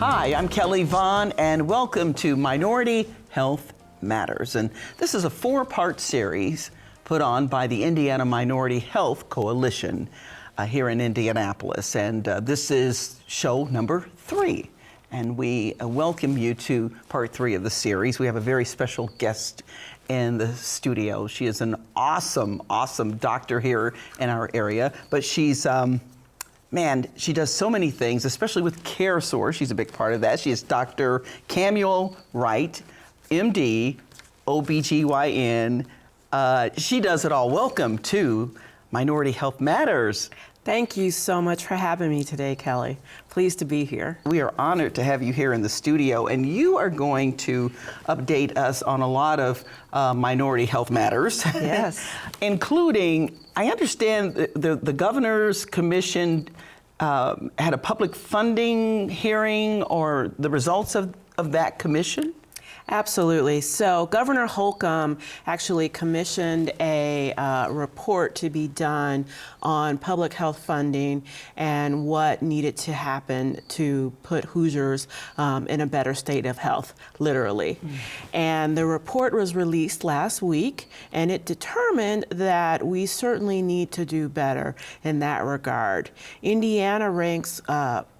Hi, I'm Kelly Vaughn, and welcome to Minority Health Matters. And this is a four-part series put on by the Indiana Minority Health Coalition here in Indianapolis. And this is show number 3. And we welcome you to part 3 of the series. We have a very special guest in the studio. She is an awesome doctor here in our area, but she's man, she does so many things, especially with CareSource. She's a big part of that. She is Dr. Camuel Wright, MD, OBGYN. She does it all. Welcome to Minority Health Matters. Thank you so much for having me today, Kelly. Pleased to be here. We are honored to have you here in the studio, and you are going to update us on a lot of minority health matters. Yes. Including, I understand the Governor's Commission had a public funding hearing or the results of that commission? Absolutely. So Governor Holcomb actually commissioned a report to be done on public health funding and what needed to happen to put Hoosiers in a better state of health, literally. And the report was released last week, and it determined that we certainly need to do better in that regard. Indiana ranks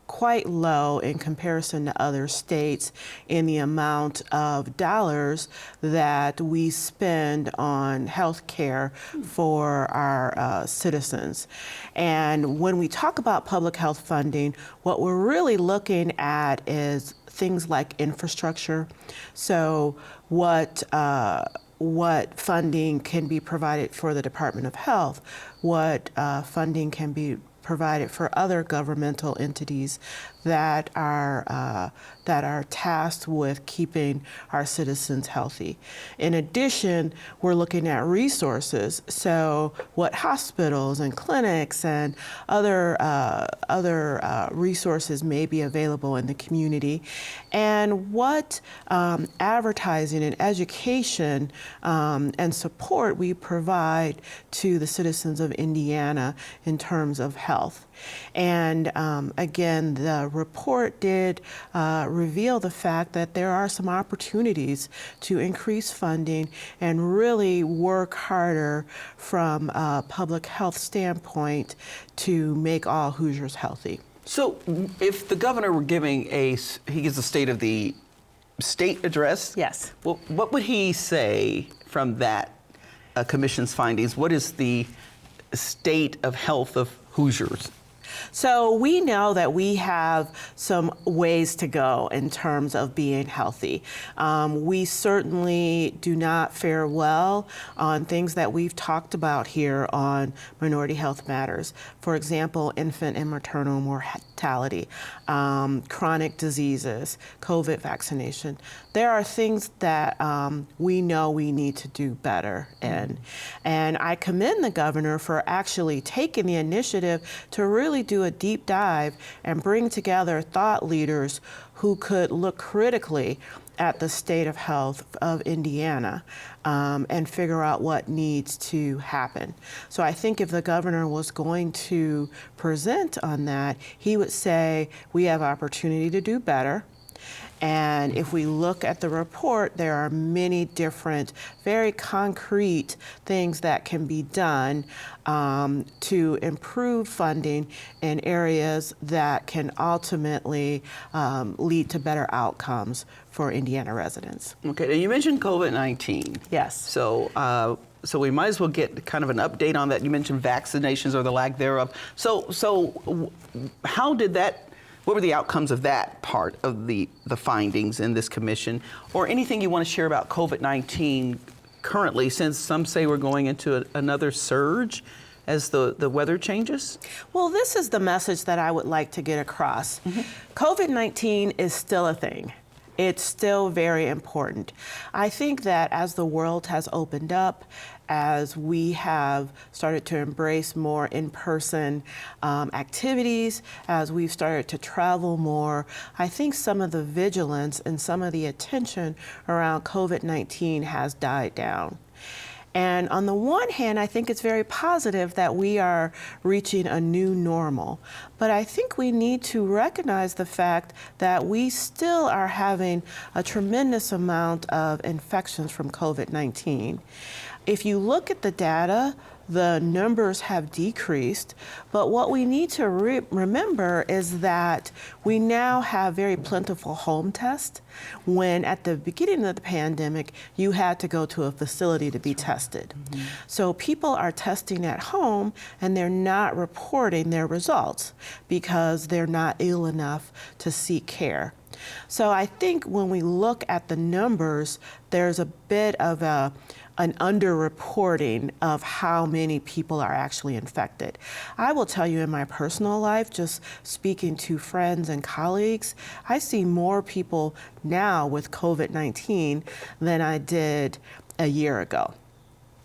quite low in comparison to other states in the amount of dollars that we spend on health care for our citizens. And when we talk about public health funding, what we're really looking at is things like infrastructure. So what funding can be provided for the Department of Health, what funding can be provided for other governmental entities that are tasked with keeping our citizens healthy. In addition, we're looking at resources. So what hospitals and clinics and other resources may be available in the community, and what advertising and education and support we provide to the citizens of Indiana in terms of health. And again, the report did reveal the fact that there are some opportunities to increase funding and really work harder from a public health standpoint to make all Hoosiers healthy. So if the governor were giving he gives a state of the state address? Yes. Well, what would he say from that commission's findings? What is the state of health of Hoosiers? So we know that we have some ways to go in terms of being healthy. We certainly do not fare well on things that we've talked about here on Minority Health Matters. For example, infant and maternal mortality, chronic diseases, COVID vaccination. There are things that we know we need to do better in. And I commend the governor for actually taking the initiative to really do a deep dive and bring together thought leaders who could look critically at the state of health of Indiana and figure out what needs to happen. So I think if the governor was going to present on that, he would say, we have opportunity to do better. And if we look at the report, there are many different, very concrete things that can be done to improve funding in areas that can ultimately lead to better outcomes for Indiana residents. Okay, now you mentioned COVID-19. Yes. So we might as well get kind of an update on that. You mentioned vaccinations or the lack thereof. So how did that? What were the outcomes of that part of the findings in this commission, or anything you want to share about COVID-19 currently, since some say we're going into another surge as the weather changes? Well, this is the message that I would like to get across. COVID-19 is still a thing. It's still very important. I think that as the world has opened up, as we have started to embrace more in-person activities, as we've started to travel more, I think some of the vigilance and some of the attention around COVID-19 has died down. And on the one hand, I think it's very positive that we are reaching a new normal. But I think we need to recognize the fact that we still are having a tremendous amount of infections from COVID-19. If you look at the data, the numbers have decreased, but what we need to remember is that we now have very plentiful home tests, when at the beginning of the pandemic, you had to go to a facility to be tested. Mm-hmm. So people are testing at home and they're not reporting their results because they're not ill enough to seek care. So I think when we look at the numbers, there's a bit of an underreporting of how many people are actually infected. I will tell you, in my personal life, just speaking to friends and colleagues, I see more people now with COVID-19 than I did a year ago.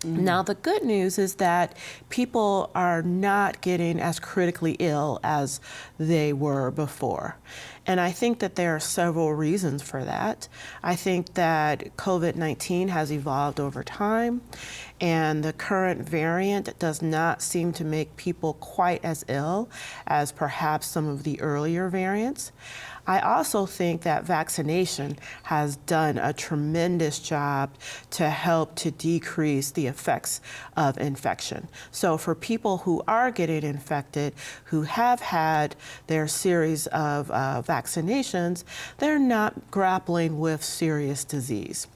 Mm-hmm. Now, the good news is that people are not getting as critically ill as they were before. And I think that there are several reasons for that. I think that COVID-19 has evolved over time, and the current variant does not seem to make people quite as ill as perhaps some of the earlier variants. I also think that vaccination has done a tremendous job to help to decrease the effects of infection. So for people who are getting infected, who have had their series of vaccinations, they're not grappling with serious disease.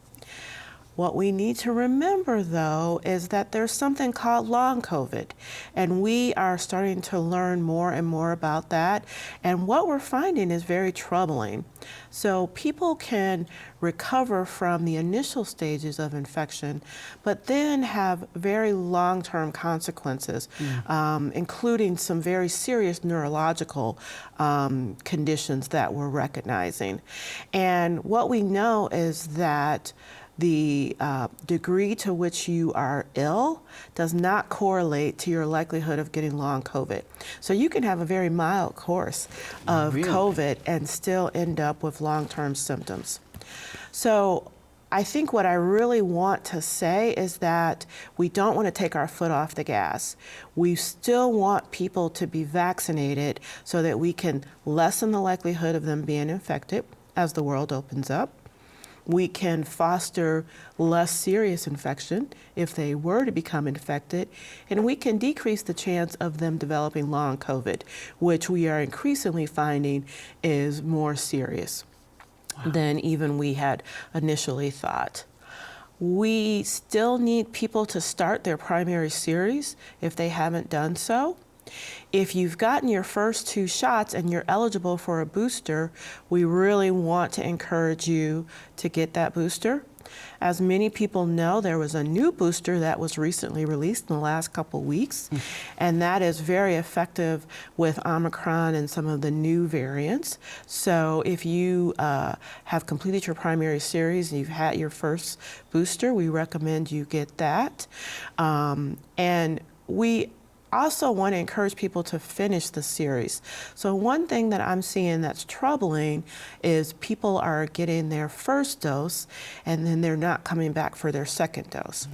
What we need to remember, though, is that there's something called long COVID, and we are starting to learn more and more about that, and what we're finding is very troubling. So people can recover from the initial stages of infection, but then have very long-term consequences, including some very serious neurological conditions that we're recognizing. And what we know is that the degree to which you are ill does not correlate to your likelihood of getting long COVID. So you can have a very mild course of COVID and still end up with long-term symptoms. So I think what I really want to say is that we don't want to take our foot off the gas. We still want people to be vaccinated so that we can lessen the likelihood of them being infected as the world opens up. We can foster less serious infection if they were to become infected, and we can decrease the chance of them developing long COVID, which we are increasingly finding is more serious than even we had initially thought. We still need people to start their primary series if they haven't done so. If you've gotten your first 2 shots and you're eligible for a booster, we really want to encourage you to get that booster. As many people know, there was a new booster that was recently released in the last couple weeks, and that is very effective with Omicron and some of the new variants. So if you have completed your primary series and you've had your first booster, we recommend you get that. And we also want to encourage people to finish the series. So one thing that I'm seeing that's troubling is people are getting their first dose and then they're not coming back for their second dose.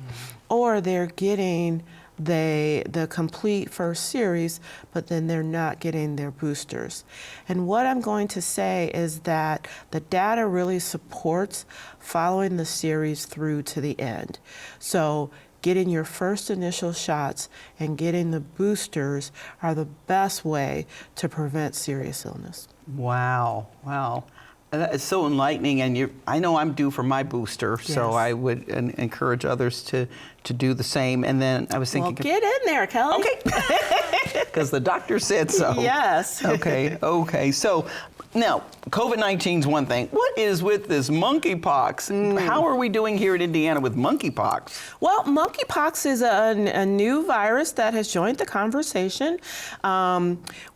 Or they're getting the complete first series, but then they're not getting their boosters. And what I'm going to say is that the data really supports following the series through to the end. So getting your first initial shots and getting the boosters are the best way to prevent serious illness. Wow, wow. That is so enlightening, and I know I'm due for my booster, Yes. so I would encourage others to do the same. And then I was thinking, Well, get in there, Kelly. okay, because the doctor said so. Yes. Okay. So now, COVID-19 is one thing. What is with this monkeypox? How are we doing here in Indiana with monkeypox? Well, monkeypox is a new virus that has joined the conversation.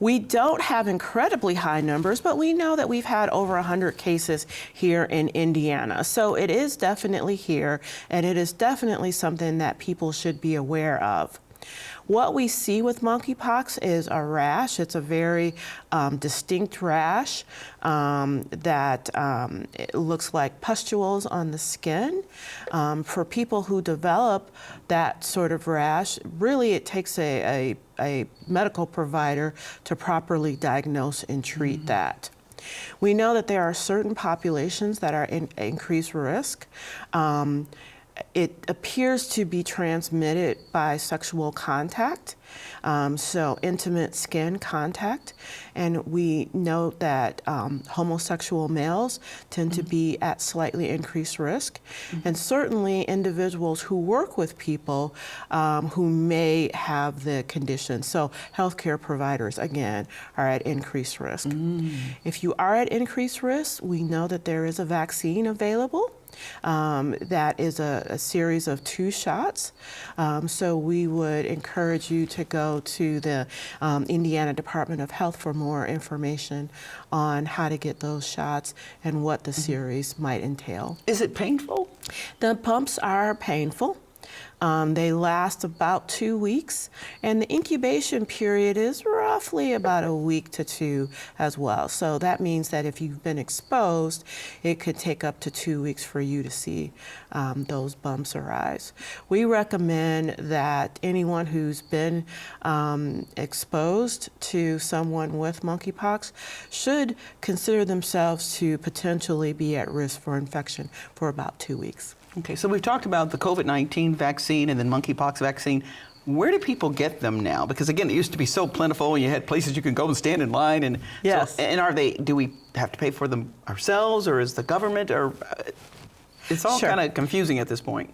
We don't have incredibly high numbers, but we know that we've had over 100 cases here in Indiana. So it is definitely here, and it is definitely something that people should be aware of. What we see with monkeypox is a rash. It's a very distinct rash that it looks like pustules on the skin. For people who develop that sort of rash, really it takes a medical provider to properly diagnose and treat that. We know that there are certain populations that are in increased risk. It appears to be transmitted by sexual contact, so intimate skin contact. And we know that homosexual males tend to be at slightly increased risk. And certainly individuals who work with people who may have the condition. So healthcare providers, again, are at increased risk. If you are at increased risk, we know that there is a vaccine available. That is a series of 2 shots. So we would encourage you to go to the Indiana Department of Health for more information on how to get those shots and what the series might entail. Is it painful? The pumps are painful. They last about 2 weeks, and the incubation period is roughly about a week to 2 as well. So that means that if you've been exposed, it could take up to 2 weeks for you to see those bumps arise. We recommend that anyone who's been exposed to someone with monkeypox should consider themselves to potentially be at risk for infection for about 2 weeks. Okay, so we've talked about the COVID-19 vaccine and then monkeypox vaccine. Where do people get them now? Because again, it used to be so plentiful, and you had places you could go and stand in line. And yes. So, and do we have to pay for them ourselves, or is the government, or it's all kind of confusing at this point.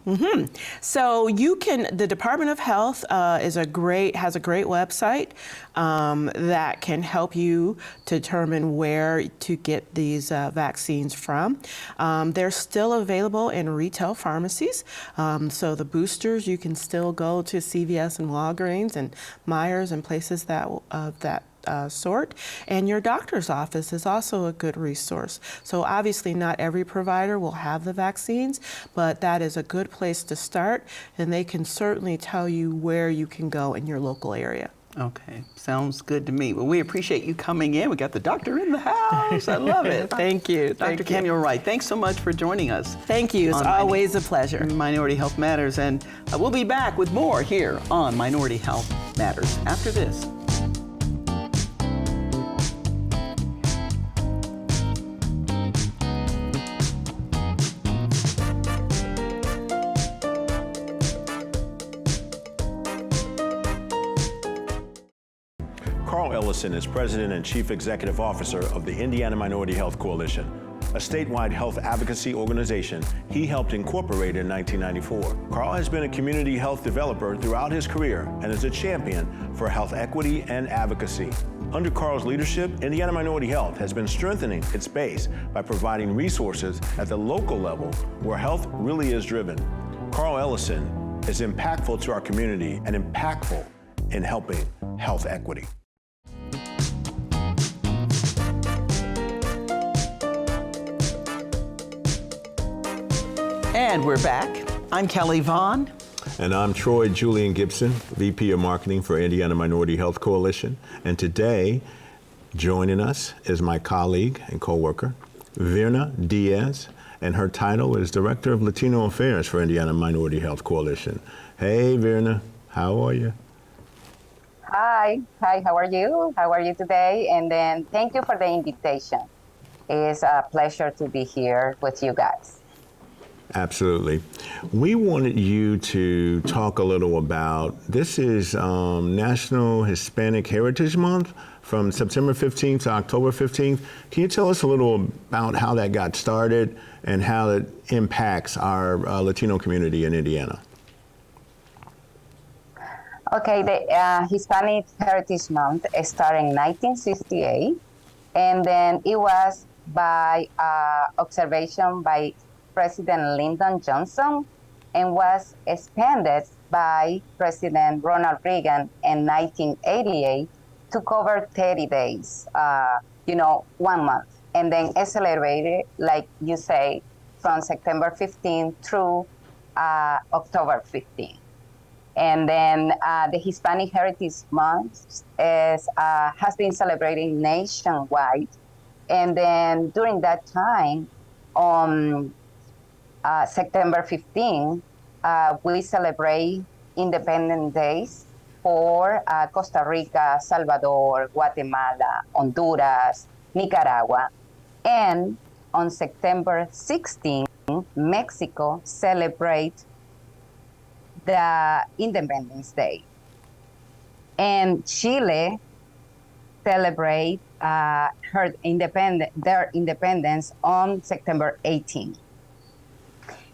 So the Department of Health has a great website that can help you determine where to get these vaccines from. They're still available in retail pharmacies. So the boosters, you can still go to CVS and Walgreens and Myers and places that sort, and your doctor's office is also a good resource. So obviously not every provider will have the vaccines, but that is a good place to start, and they can certainly tell you where you can go in your local area. Okay, sounds good to me. Well, we appreciate you coming in. We got the doctor in the house. I love it. Thank you. Dr. Camille Wright, thanks so much for joining us. Thank you. It's always a pleasure. Minority Health Matters, and we'll be back with more here on Minority Health Matters after this. Carl Ellison is President and Chief Executive Officer of the Indiana Minority Health Coalition, a statewide health advocacy organization he helped incorporate in 1994. Carl has been a community health developer throughout his career and is a champion for health equity and advocacy. Under Carl's leadership, Indiana Minority Health has been strengthening its base by providing resources at the local level where health really is driven. Carl Ellison is impactful to our community and impactful in helping health equity. And we're back. I'm Kelly Vaughn. And I'm Troy Julian Gibson, VP of Marketing for Indiana Minority Health Coalition. And today, joining us is my colleague and coworker, Virna Diaz, and her title is Director of Latino Affairs for Indiana Minority Health Coalition. Hey, Virna, how are you? Hi, how are you? How are you today? And then thank you for the invitation. It's a pleasure to be here with you guys. Absolutely. We wanted you to talk a little about, this is National Hispanic Heritage Month from September 15th to October 15th. Can you tell us a little about how that got started and how it impacts our Latino community in Indiana? Okay, the Hispanic Heritage Month started in 1968, and then it was by observation by President Lyndon Johnson and was expanded by President Ronald Reagan in 1988 to cover 30 days, 1 month, and then accelerated, like you say, from September 15 through October 15. And then the Hispanic Heritage Month has been celebrating nationwide. And then during that time, on September 15, we celebrate Independence Days for Costa Rica, Salvador, Guatemala, Honduras, Nicaragua. And on September 16, Mexico celebrates the Independence Day. And Chile celebrate their independence on September 18.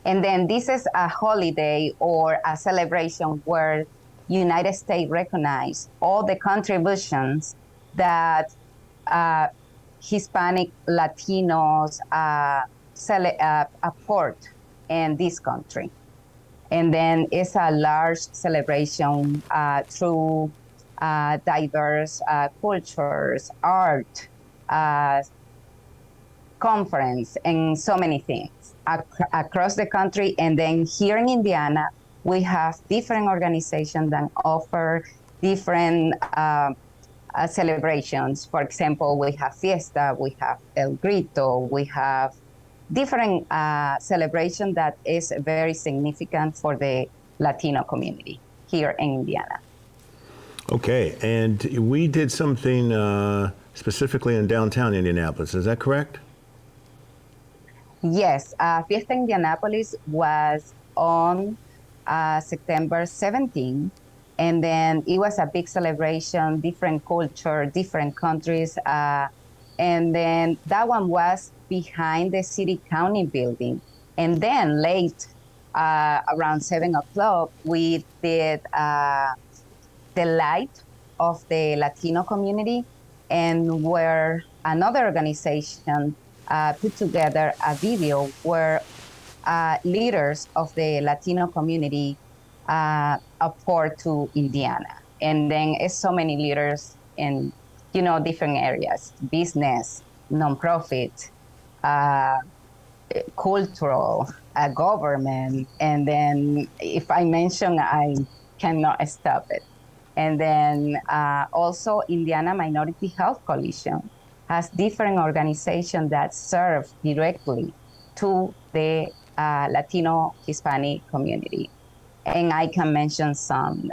And then this is a holiday or a celebration where United States recognize all the contributions that Hispanic Latinos afford in this country. And then it's a large celebration through diverse cultures, art, conference, and so many things across the country. And then here in Indiana, we have different organizations that offer different celebrations. For example, we have Fiesta, we have El Grito, we have different celebration that is very significant for the Latino community here in Indiana. Okay, and we did something specifically in downtown Indianapolis, is that correct? Yes, Fiesta Indianapolis was on September 17, and then it was a big celebration, different culture, different countries, and then that one was behind the city county building. And then late, around 7 o'clock, we did the light of the Latino community, and where another organization put together a video where leaders of the Latino community apport to Indiana. And then it's so many leaders in, different areas, business, nonprofit, cultural, government. And then if I mention, I cannot stop it. And then also Indiana Minority Health Coalition has different organizations that serve directly to the Latino Hispanic community. And I can mention some,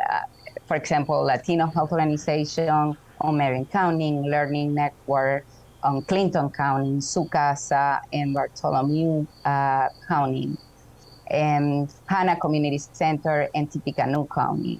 for example, Latino Health Organization on Marion County, Learning Network on Clinton County, Su Casa in Bartholomew County, and Hanna Community Center in Tippecanoe County,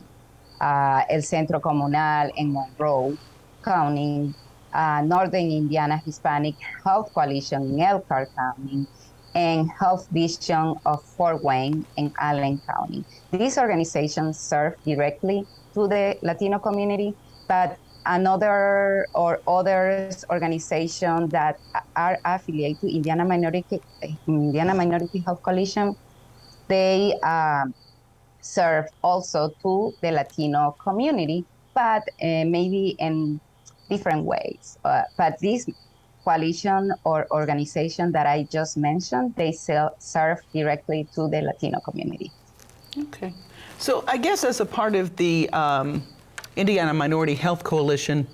El Centro Comunal in Monroe County, Northern Indiana Hispanic Health Coalition in Elkhart County, and Health Vision of Fort Wayne in Allen County. These organizations serve directly to the Latino community, but another or others organizations that are affiliated to Indiana Minority Health Coalition, they serve also to the Latino community, but maybe in different ways. But this coalition or organization that I just mentioned, they serve directly to the Latino community. Okay. So I guess as a part of the Indiana Minority Health Coalition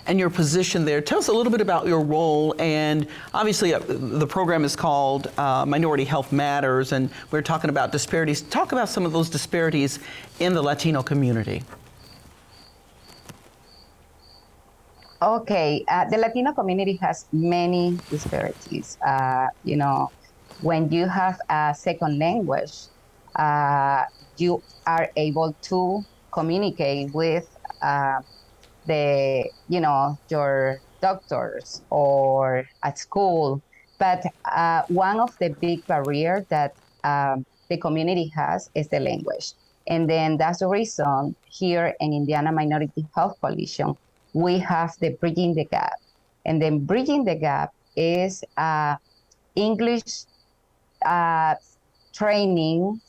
and your position there, tell us a little bit about your role. And obviously the program is called Minority Health Matters, and we're talking about disparities. Talk about some of those disparities in the Latino community. Okay, the Latino community has many disparities. When you have a second language, you are able to communicate with your doctors or at school. But one of the big barriers that the community has is the language. And then that's the reason here in Indiana Minority Health Coalition, we have the Bridging the Gap. And then Bridging the Gap is English training,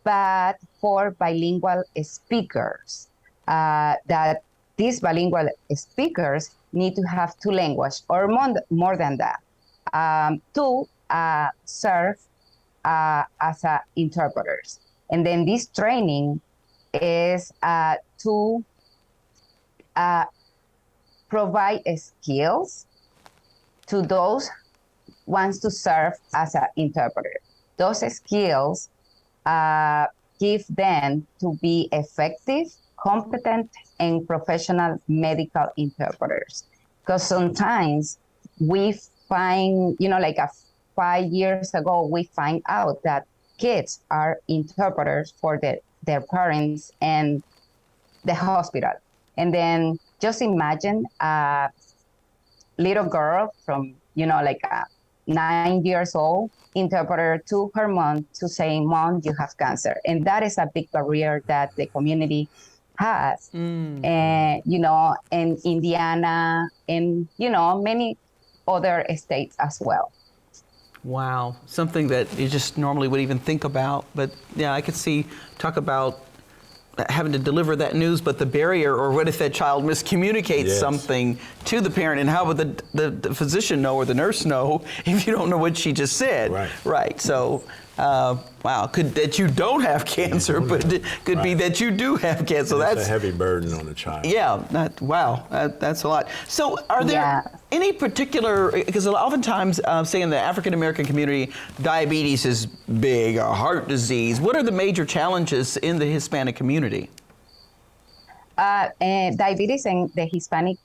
but for bilingual speakers. That these bilingual speakers need to have two languages or more than that to serve as interpreters. And then this training is to provide skills to those wants to serve as an interpreter. Those skills give them to be effective, competent, and professional medical interpreters. Because sometimes we find, like 5 years ago, we find out that kids are interpreters for their parents and the hospital. And then just imagine a little girl from, 9 years old, interpreter to her mom to say, Mom, you have cancer. And that is a big barrier that the community has. And, in Indiana and, many other states as well. Wow, something that you just normally would even think about. But yeah, I could talk about having to deliver that news, but the barrier, or what if that child miscommunicates something to the parent, and how would the physician know or the nurse know if you don't know what she just said? Right. So, wow, that you don't have cancer, but it could be that you do have cancer. That's a heavy burden on the child. Yeah, that's a lot. So are there any particular, because oftentimes, say in the African American community, diabetes is big, or heart disease. What are the major challenges in the Hispanic community? Diabetes in the Hispanic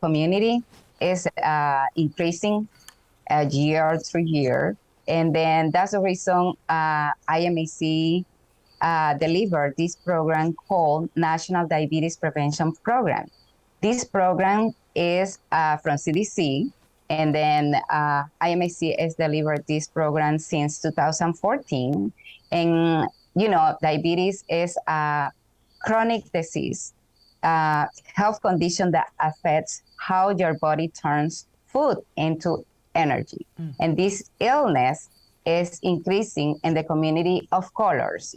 community is increasing year through year. And then that's the reason IMAC delivered this program called National Diabetes Prevention Program. This program is from CDC, and then IMAC has delivered this program since 2014. And, diabetes is a chronic disease, health condition that affects how your body turns food into energy. And this illness is increasing in the community of colors,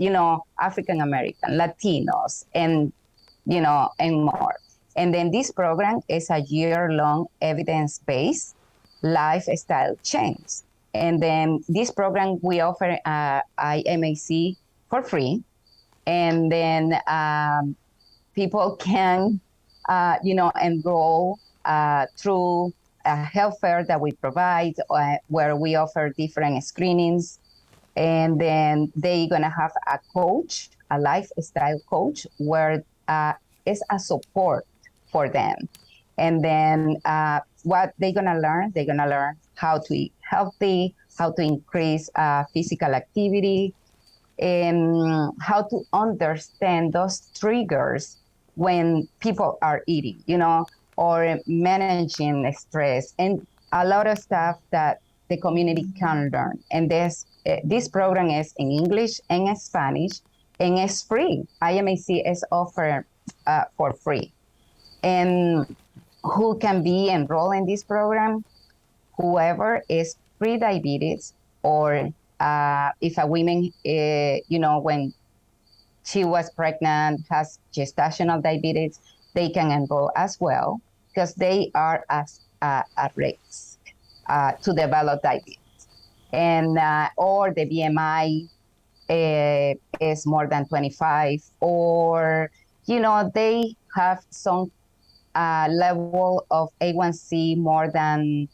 African American, Latinos, and, and more. And then this program is a year-long evidence-based lifestyle change. And then this program we offer IMAC for free. And then people can, enroll through a health fair that we provide, where we offer different screenings. And then they're gonna have a coach, a lifestyle coach, where it's a support for them. And then what they're gonna learn how to eat healthy, how to increase physical activity, and how to understand those triggers when people are eating, or managing stress, and a lot of stuff that the community can learn. And this program is in English and in Spanish, and it's free. IMAC is offered for free. And who can be enrolled in this program? Whoever is pre-diabetes, or if a woman, when she was pregnant, has gestational diabetes, they can enroll as well, because they are at risk to develop diabetes. And or the BMI is more than 25, or they have some level of A1C more than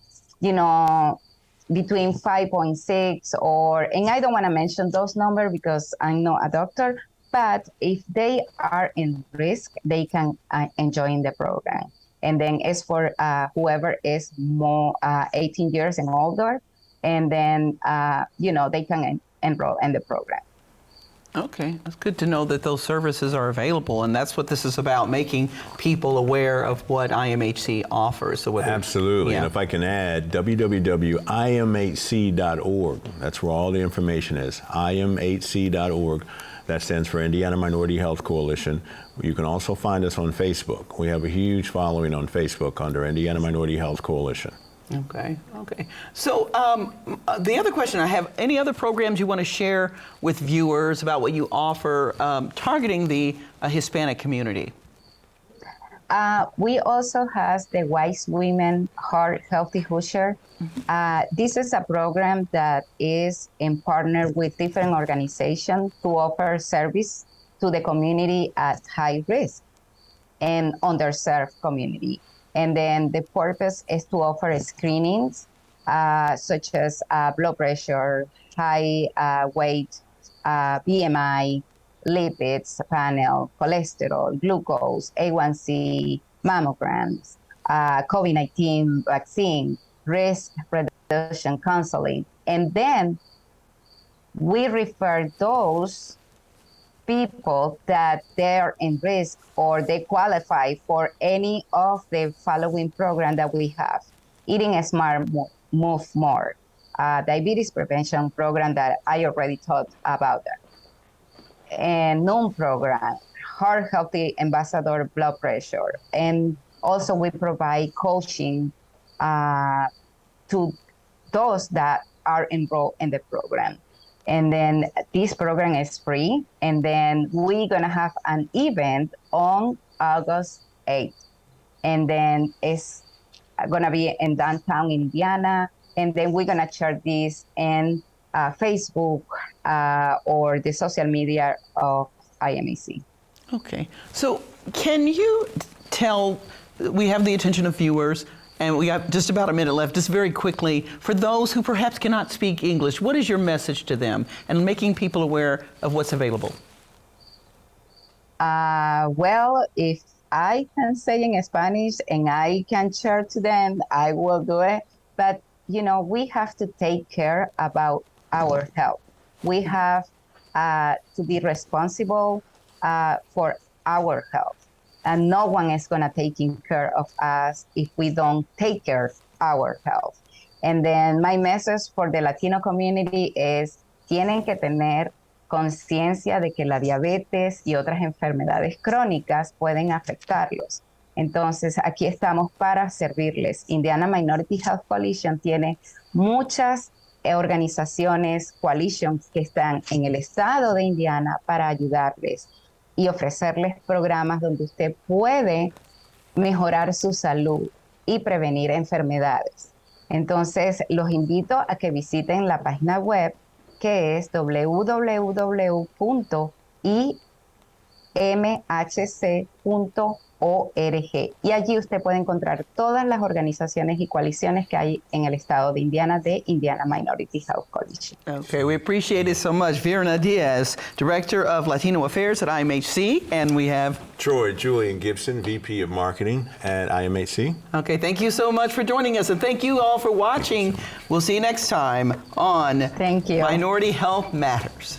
between 5.6, and I don't want to mention those numbers because I'm not a doctor, but if they are in risk, they can join the program. And then it's for whoever is more 18 years and older, and then they can enroll in the program. Okay, that's good to know that those services are available, and that's what this is about, making people aware of what IMHC offers. So absolutely, and if I can add, www.imhc.org. That's where all the information is, imhc.org. That stands for Indiana Minority Health Coalition. You can also find us on Facebook. We have a huge following on Facebook under Indiana Minority Health Coalition. Okay. So the other question I have, any other programs you want to share with viewers about what you offer targeting the Hispanic community? We also have the Wise Women Heart Healthy Hoosier. This is a program that is in partner with different organizations to offer service to the community at high risk and underserved community. And then the purpose is to offer screenings such as blood pressure, high weight, BMI, lipids panel, cholesterol, glucose, A1C, mammograms, COVID-19 vaccine, risk reduction counseling. And then we refer those people that they're in risk or they qualify for any of the following programs that we have. Eating Smart, Move More, diabetes prevention program that I already talked about that. And NOON program, Heart Healthy Ambassador blood pressure. And also we provide coaching to those that are enrolled in the program. And then this program is free. And then we're gonna have an event on August 8th. And then it's gonna be in downtown Indiana. And then we're gonna share this in Facebook or the social media of IMAC. Okay. So can you tell, we have the attention of viewers, and we have just about a minute left, just very quickly, for those who perhaps cannot speak English, what is your message to them and making people aware of what's available? Well, if I can say in Spanish and I can share to them, I will do it. But, you know, we have to take care about our health. We have to be responsible for our health. And no one is going to take care of us if we don't take care of our health. And then my message for the Latino community is, tienen que tener conciencia de que la diabetes y otras enfermedades crónicas pueden afectarlos. Entonces, aquí estamos para servirles. Indiana Minority Health Coalition tiene muchas organizaciones, coalitions que están en el estado de Indiana para ayudarles y ofrecerles programas donde usted puede mejorar su salud y prevenir enfermedades. Entonces, los invito a que visiten la página web que es www.imhc.org y allí usted puede encontrar todas las organizaciones y coaliciones que hay en el estado de Indiana Indiana Minority Health Coalition. Okay, we appreciate it so much. Virna Diaz, Director of Latino Affairs at IMHC, and we have Troy Julian Gibson, VP of Marketing at IMHC. Okay, thank you so much for joining us, and thank you all for watching. We'll see you next time on Thank you. Minority Health Matters.